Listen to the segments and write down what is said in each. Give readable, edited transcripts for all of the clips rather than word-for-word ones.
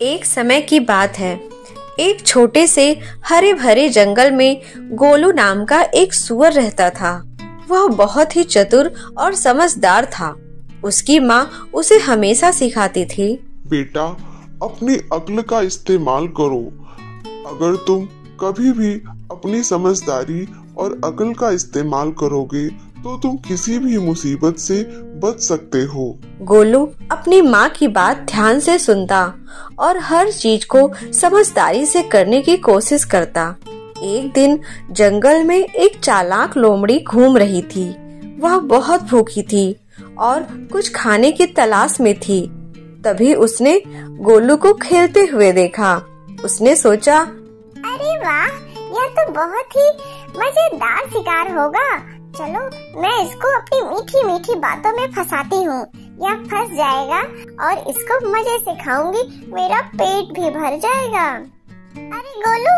एक समय की बात है। एक छोटे से हरे भरे जंगल में गोलू नाम का एक सूअर रहता था। वह बहुत ही चतुर और समझदार था। उसकी माँ उसे हमेशा सिखाती थी, बेटा, अपनी अक्ल का इस्तेमाल करो। अगर तुम कभी भी अपनी समझदारी और अक्ल का इस्तेमाल करोगे तो तुम किसी भी मुसीबत से बच सकते हो। गोलू अपनी माँ की बात ध्यान से सुनता और हर चीज को समझदारी से करने की कोशिश करता। एक दिन जंगल में एक चालाक लोमड़ी घूम रही थी। वह बहुत भूखी थी और कुछ खाने की तलाश में थी। तभी उसने गोलू को खेलते हुए देखा। उसने सोचा, अरे वाह, यह तो बहुत ही मजेदार शिकार होगा। चलो मैं इसको अपनी मीठी मीठी बातों में फंसाती हूँ। यह फंस जाएगा और इसको मजे से खाऊंगी, मेरा पेट भी भर जाएगा। अरे गोलू,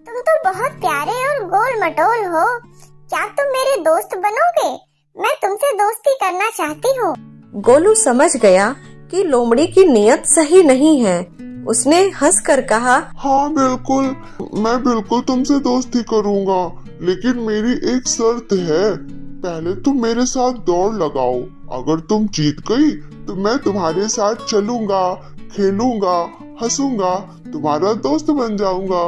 तुम तो बहुत प्यारे और गोल मटोल हो। क्या तुम मेरे दोस्त बनोगे? मैं तुमसे दोस्ती करना चाहती हूँ। गोलू समझ गया कि लोमड़ी की नीयत सही नहीं है। उसने हंसकर कहा, हाँ बिल्कुल, मैं बिल्कुल तुमसे दोस्ती करूँगा, लेकिन मेरी एक शर्त है। पहले तुम मेरे साथ दौड़ लगाओ। अगर तुम जीत गई तो मैं तुम्हारे साथ चलूंगा, खेलूंगा, हंसूंगा, तुम्हारा दोस्त बन जाऊंगा।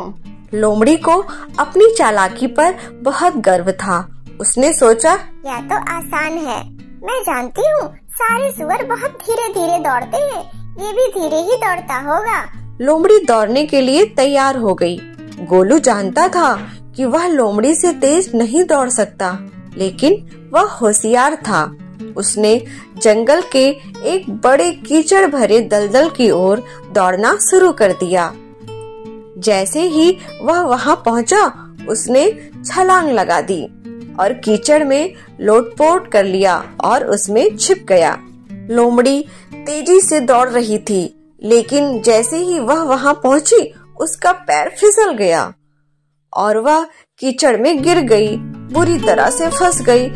लोमड़ी को अपनी चालाकी पर बहुत गर्व था। उसने सोचा, यह तो आसान है। मैं जानती हूँ सारे सुअर बहुत धीरे धीरे दौड़ते हैं, ये भी धीरे ही दौड़ता होगा। लोमड़ी दौड़ने के लिए तैयार हो गई। गोलू जानता था कि वह लोमड़ी से तेज नहीं दौड़ सकता, लेकिन वह होशियार था। उसने जंगल के एक बड़े कीचड़ भरे दलदल की ओर दौड़ना शुरू कर दिया। जैसे ही वह वहां पहुंचा, उसने छलांग लगा दी और कीचड़ में लोटपोट कर लिया और उसमें छिप गया। लोमड़ी तेजी से दौड़ रही थी, लेकिन जैसे ही वह वहां पहुंची, उसका पैर फिसल गया और वह कीचड़ में गिर गई, बुरी तरह से फंस गई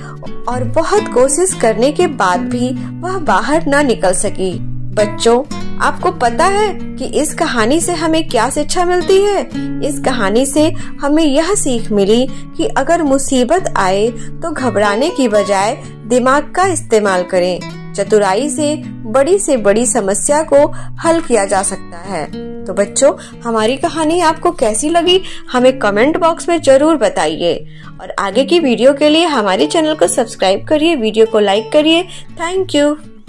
और बहुत कोशिश करने के बाद भी वह बाहर न निकल सकी। बच्चों, आपको पता है कि इस कहानी से हमें क्या शिक्षा मिलती है? इस कहानी से हमें यह सीख मिली कि अगर मुसीबत आए तो घबराने की बजाय दिमाग का इस्तेमाल करें। चतुराई से बड़ी समस्या को हल किया जा सकता है। तो बच्चों, हमारी कहानी आपको कैसी लगी हमें कमेंट बॉक्स में जरूर बताइए और आगे की वीडियो के लिए हमारे चैनल को सब्सक्राइब करिए, वीडियो को लाइक करिए। Thank you.